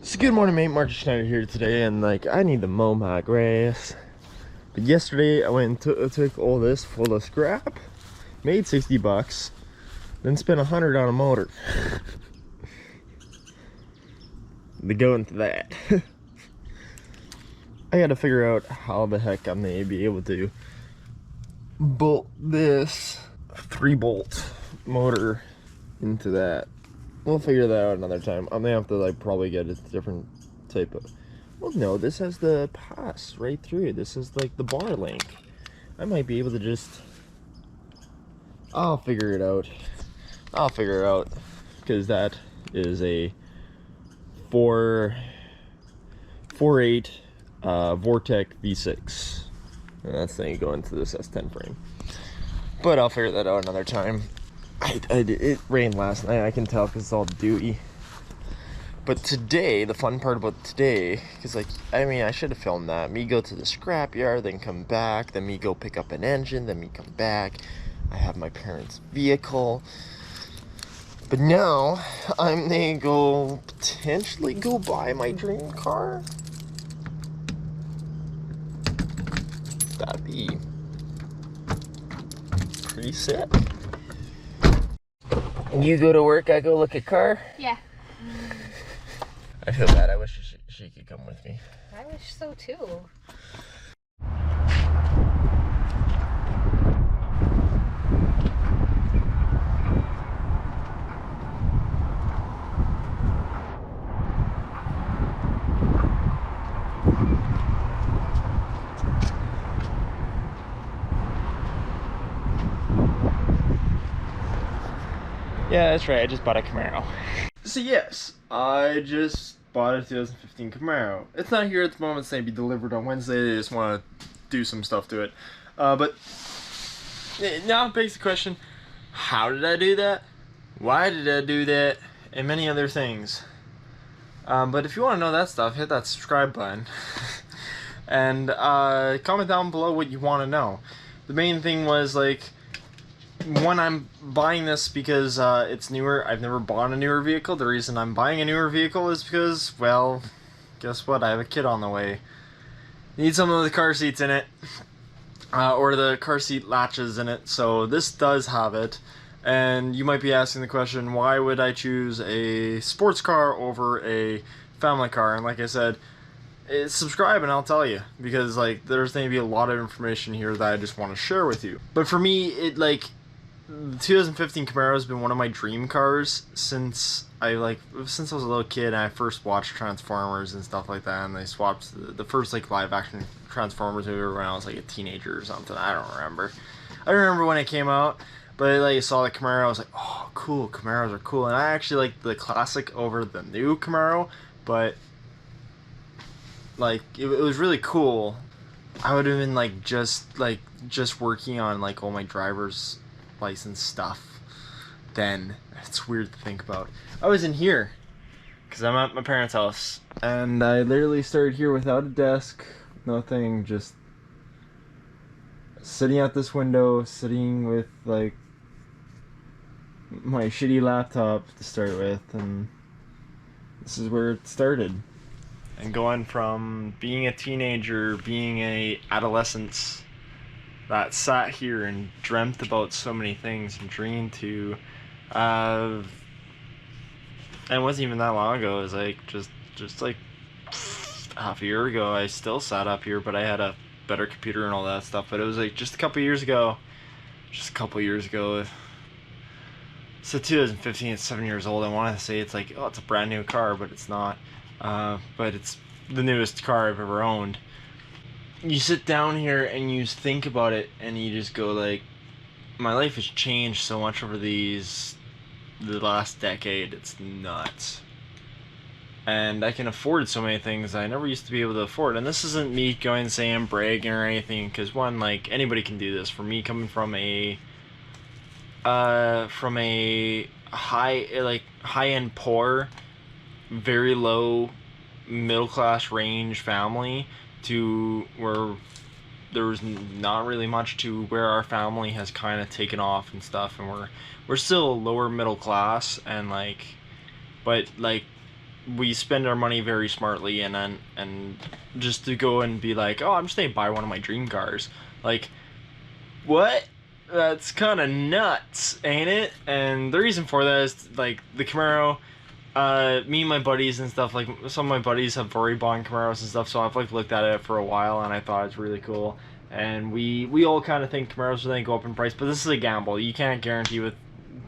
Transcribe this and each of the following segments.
So good morning, mate. Mark Schneider here today, and like I need to mow my grass. But yesterday I went and took all this full of scrap, made 60 bucks, then spent 100 on a motor. To go into that, I got to figure out how the heck I may be able to bolt this 3-bolt motor into that. We'll figure that out another time. I'm gonna have to like probably get a different type of. Well, no, this has the pass right through. This is like the bar link. I might be able to just. I'll figure it out. I'll figure it out because that is a 4.8 Vortec V6, and that's going to go into this S10 frame. But I'll figure that out another time. It rained last night, I can tell because it's all dewy. But today, the fun part about today, because like, I mean, I should have filmed that. Me go to the scrapyard, then come back, then me go pick up an engine, then me come back. I have my parents' vehicle. But now, I'm gonna go, potentially go buy my dream car. That'd be pretty sick. You go to work, I go look at car? Yeah. I feel bad. I wish she could come with me. I wish so too. Yeah, that's right. I just bought a Camaro. So yes, I just bought a 2015 Camaro. It's not here at the moment. It's going to be delivered on Wednesday. I just want to do some stuff to it. But now begs the question, how did I do that? Why did I do that? And many other things. But if you want to know that stuff, hit that subscribe button. And comment down below what you want to know. The main thing was like, one, I'm buying this because it's newer. I've never bought a newer vehicle. The reason I'm buying a newer vehicle is because, well, guess what? I have a kid on the way. Need some of the car seats in it, or the car seat latches in it. So this does have it. And you might be asking the question, why would I choose a sports car over a family car? And like I said, subscribe and I'll tell you, because like there's going to be a lot of information here that I just want to share with you. But for me, it like, the 2015 Camaro has been one of my dream cars since I was a little kid and I first watched Transformers and stuff like that, and they swapped the first like live action Transformers movie when I was like a teenager or something. I don't remember. I remember when it came out, but like I saw the Camaro, I was like, oh cool, Camaros are cool, and I actually like the classic over the new Camaro, but like it was really cool. I would have been like just working on like all my driver's license stuff then. It's weird to think about. I was in here because I'm at my parents' house, and I literally started here without a desk, nothing, just sitting at this window, sitting with like my shitty laptop to start with, and this is where it started. And going from being a teenager, being a adolescent that sat here and dreamt about so many things and dreamed to, and it wasn't even that long ago. It was like just like half a year ago. I still sat up here, but I had a better computer and all that stuff. But it was like just a couple years ago. So 2015, it's 7 years old. I want to say it's like, oh, it's a brand new car, but it's not. But it's the newest car I've ever owned. You sit down here and you think about it, and you just go like, my life has changed so much over the last decade. It's nuts. And I can afford so many things I never used to be able to afford. And this isn't me going and saying I'm bragging or anything, because one, like, anybody can do this. For me, coming from a high-end poor, very low middle class range family, to where there was not really much, to where our family has kind of taken off and stuff, and we're still lower middle class, and like, but like we spend our money very smartly, and just to go and be like, oh, I'm just gonna buy one of my dream cars. Like, what? That's kind of nuts, ain't it? And the reason for that is, like, the Camaro, me and my buddies and stuff, like, some of my buddies have already bought Camaros and stuff, so I've, like, looked at it for a while, and I thought it's really cool. And we all kind of think Camaros are going to go up in price, but this is a gamble. You can't guarantee with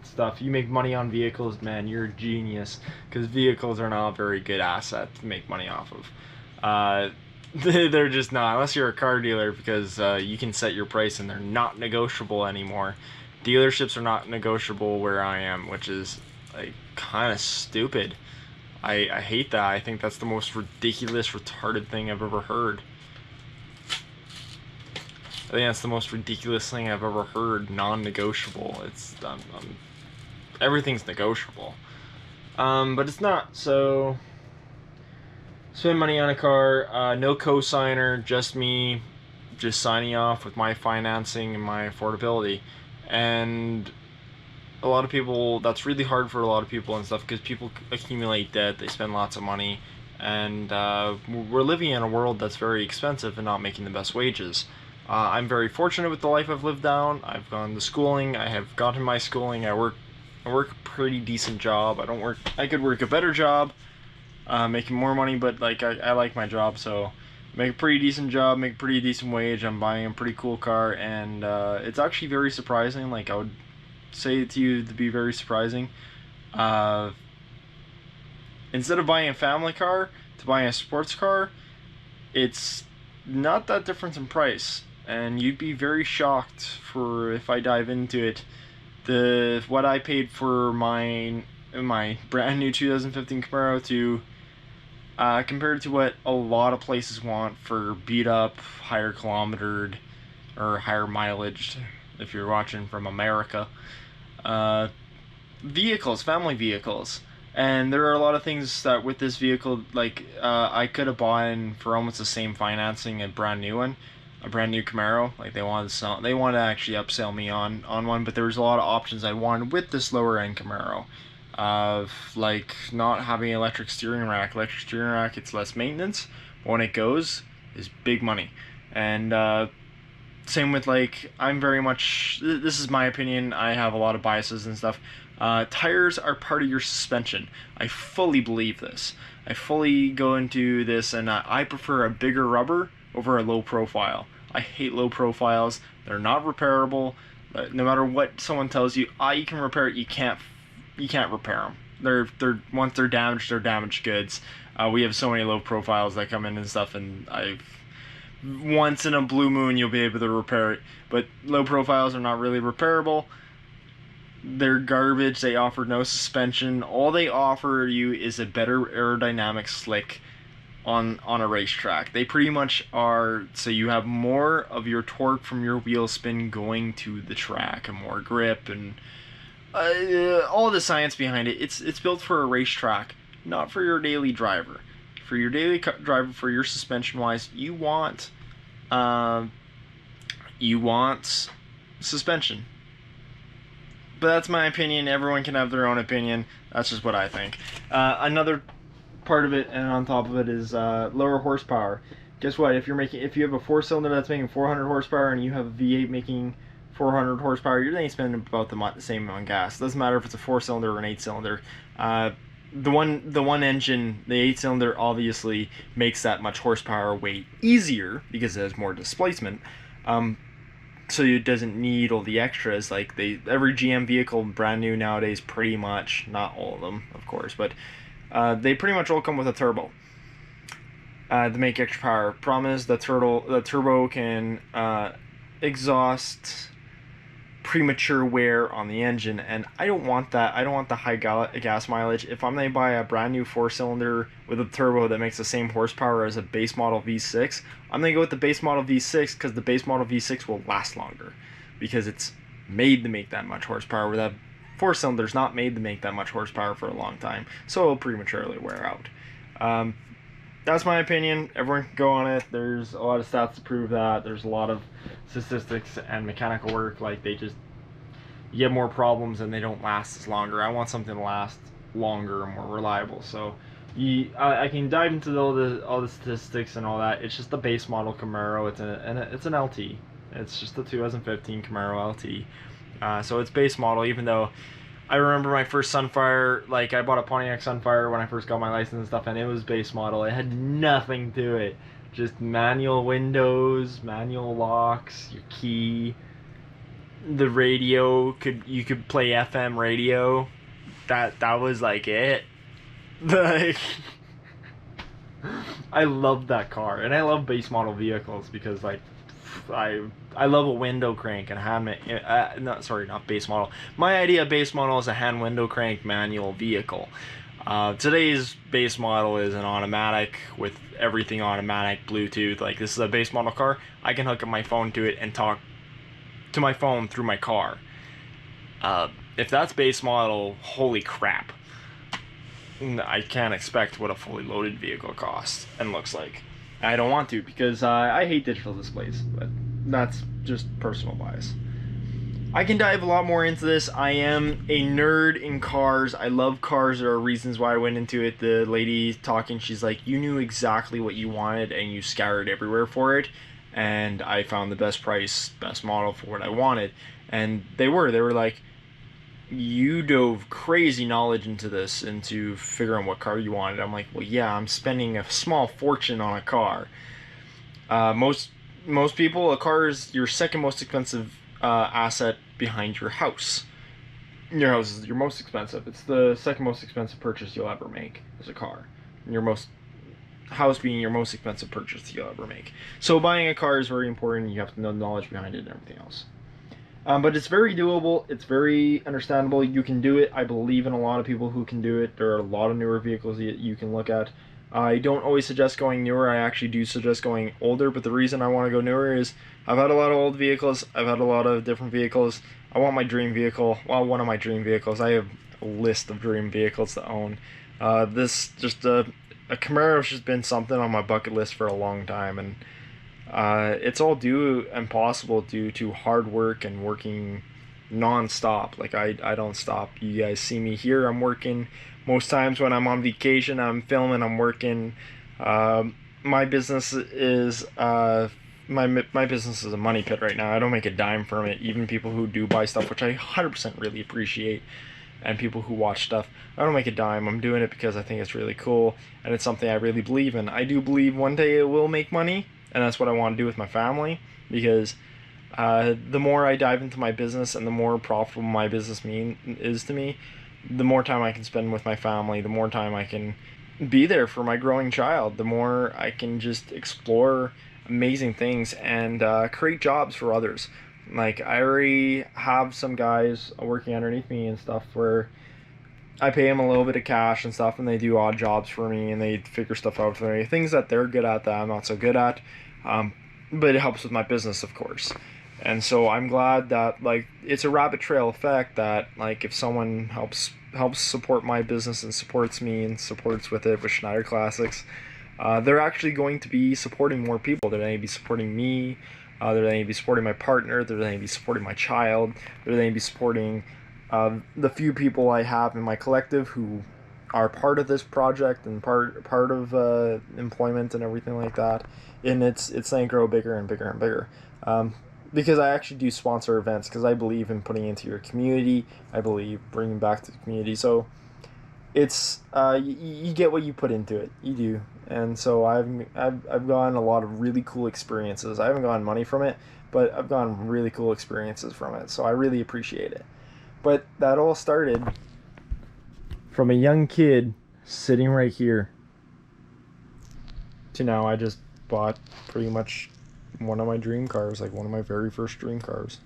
stuff. You make money on vehicles, man, you're a genius, because vehicles are not a very good asset to make money off of. They're just not, unless you're a car dealer, because you can set your price and they're not negotiable anymore. Dealerships are not negotiable where I am, which is, like, kind of stupid. I hate that. I think that's the most ridiculous, retarded thing I've ever heard. I think that's the most ridiculous thing I've ever heard. Non-negotiable. It's everything's negotiable, but it's not. So spend money on a car. No co-signer, just me, just signing off with my financing and my affordability. And a lot of people, that's really hard for a lot of people and stuff, because people accumulate debt, they spend lots of money, and we're living in a world that's very expensive and not making the best wages. I'm very fortunate with the life I've lived down. I've gone to schooling, I have gotten my schooling, I work a pretty decent job. I could work a better job, making more money, but like I like my job, so make a pretty decent job, make a pretty decent wage, I'm buying a pretty cool car, and it's actually very surprising. Like, I would say it to you to be very surprising. Instead of buying a family car to buying a sports car, it's not that difference in price, and you'd be very shocked for if I dive into it. What I paid for my brand new 2015 Camaro to compared to what a lot of places want for beat up, higher kilometered, or higher mileage, if you're watching from America, vehicles, family vehicles. And there are a lot of things that with this vehicle, like, I could have bought in for almost the same financing a brand new Camaro. Like, they wanted to actually upsell me on one, but there was a lot of options I wanted with this lower end Camaro. Like, not having an electric steering rack. Electric steering rack, it's less maintenance, but when it goes, is big money. And same with, like, I'm very much, this is my opinion, I have a lot of biases and stuff. Tires are part of your suspension. I fully believe this. I fully go into this, and I prefer a bigger rubber over a low profile. I hate low profiles. They're not repairable. No matter what someone tells you, you can repair it. You can't repair them. They're once they're damaged goods. We have so many low profiles that come in and stuff, and once in a blue moon you'll be able to repair it. But low profiles are not really repairable. They're garbage. They offer no suspension. All they offer you is a better aerodynamic slick on a racetrack. They pretty much are, so you have more of your torque from your wheel spin going to the track, and more grip, and all the science behind it. It's built for a racetrack, not for your daily driver. For your daily driver, for your suspension wise, you want suspension. But that's my opinion. Everyone can have their own opinion. That's just what I think. Another part of it, and on top of it, is lower horsepower. Guess what? If you have a 4-cylinder that's making 400 horsepower and you have a V8 making 400 horsepower, you're going to spend about the same on gas. It doesn't matter if it's a 4-cylinder or an 8-cylinder. The one engine, the 8-cylinder, obviously makes that much horsepower way easier because it has more displacement. So it doesn't need all the extras. Like, every GM vehicle brand new nowadays, pretty much, not all of them, of course, but they pretty much all come with a turbo to make extra power. Problem is, the turbo can exhaust premature wear on the engine, and I don't want that. I don't want the high gas mileage. If I'm going to buy a brand new 4-cylinder with a turbo that makes the same horsepower as a base model V6, I'm going to go with the base model V6, because the base model V6 will last longer, because it's made to make that much horsepower, where that 4-cylinder is not made to make that much horsepower for a long time, so it'll prematurely wear out. That's my opinion. Everyone can go on it. There's a lot of stats to prove that. There's a lot of statistics and mechanical work. Like, you get more problems and they don't last as longer. I want something to last longer and more reliable. So I can dive into all the statistics and all that. It's just the base model Camaro. It's an LT. It's just the 2015 Camaro LT. So it's base model, even though I remember my first Sunfire, like I bought a Pontiac Sunfire when I first got my license and stuff, and it was base model. It had nothing to it. Just manual windows, manual locks, your key. The radio, you could play FM radio. That was like it. Like, I love that car, and I love base model vehicles because like I love a window crank and not base model. My idea of base model is a hand window crank manual vehicle. Today's base model is an automatic with everything automatic, Bluetooth. Like, this is a base model car. I can hook up my phone to it and talk to my phone through my car. If that's base model, holy crap. I can't expect what a fully loaded vehicle costs and looks like. I don't want to, because I hate digital displays, but that's just personal bias. I can dive a lot more into this. I am a nerd in cars. I love cars. There are reasons why I went into it. The lady talking, she's like, you knew exactly what you wanted and you scoured everywhere for it, and I found the best price, best model for what I wanted. And they were like, you dove crazy knowledge into this, into figuring what car you wanted. I'm like, well, yeah, I'm spending a small fortune on a car. Most people, a car is your second most expensive asset behind your house. Your house is your most expensive. It's the second most expensive purchase you'll ever make is a car. House being your most expensive purchase you'll ever make. So buying a car is very important. You have to know the knowledge behind it and everything else. But it's very doable. It's very understandable. You can do it. I believe in a lot of people who can do it. There are a lot of newer vehicles that you can look at. I don't always suggest going newer. I actually do suggest going older, but the reason I want to go newer is I've had a lot of old vehicles. I've had a lot of different vehicles. I want my dream vehicle. Well, one of my dream vehicles. I have a list of dream vehicles to own. A Camaro has just been something on my bucket list for a long time, and it's all due and possible due to hard work and working non-stop. Like, I don't stop. You guys see me here, I'm working. Most times when I'm on vacation, I'm filming, I'm working. My business is my business is a money pit right now. I don't make a dime from it. Even people who do buy stuff, which I 100% really appreciate, and people who watch stuff, I don't make a dime. I'm doing it because I think it's really cool, and it's something I really believe in. I do believe one day it will make money, and that's what I want to do with my family, because the more I dive into my business and the more profitable my business is to me, the more time I can spend with my family, the more time I can be there for my growing child, the more I can just explore amazing things and create jobs for others. Like, I already have some guys working underneath me and stuff where I pay them a little bit of cash and stuff, and they do odd jobs for me, and they figure stuff out for me. Things that they're good at that I'm not so good at, but it helps with my business, of course. And so I'm glad that, like, it's a rabbit trail effect that, like, if someone helps support my business and supports me and supports with it with Schneider Classics, they're actually going to be supporting more people. They're going to be supporting me. They're going to be supporting my partner. They're going to be supporting my child. They're going to be supporting the few people I have in my collective who are part of this project and part of employment and everything like that. And it's going to grow bigger and bigger and bigger. Because I actually do sponsor events, because I believe in putting into your community. I believe bringing back to the community. So it's you get what you put into it. You do. And so I've gotten a lot of really cool experiences. I haven't gotten money from it, but I've gotten really cool experiences from it. So I really appreciate it. But that all started from a young kid sitting right here to now I just bought pretty much one of my dream cars, like one of my very first dream cars.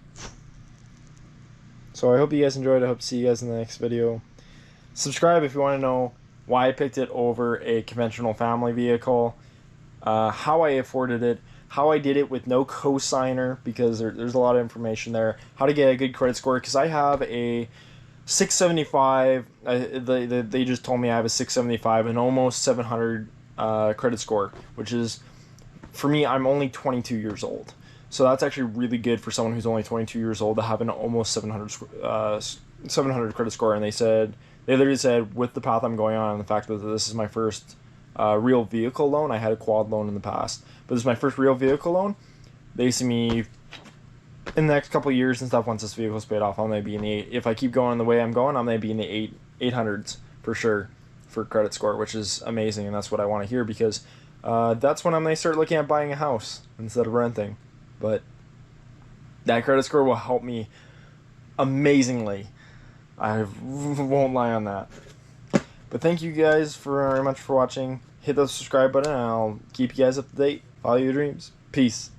So I hope you guys enjoyed. I hope to see you guys in the next video. Subscribe if you want to know why I picked it over a conventional family vehicle, how I afforded it, how I did it with no cosigner, because there's a lot of information there, how to get a good credit score, because I have a 675, they just told me I have a 675 and almost 700 credit score, which is, for me, I'm only 22 years old. So that's actually really good for someone who's only 22 years old to have an almost 700 credit score. And they They literally said, with the path I'm going on and the fact that this is my first real vehicle loan. I had a quad loan in the past, but this is my first real vehicle loan. They see me in the next couple of years and stuff. Once this vehicle's paid off, I'm gonna be in the if I keep going the way I'm going, I'm gonna be in the 800s for sure for credit score, which is amazing, and that's what I want to hear, because that's when I'm gonna start looking at buying a house instead of renting. But that credit score will help me amazingly. I won't lie on that. But thank you guys very much for watching. Hit the subscribe button, and I'll keep you guys up to date. Follow your dreams. Peace.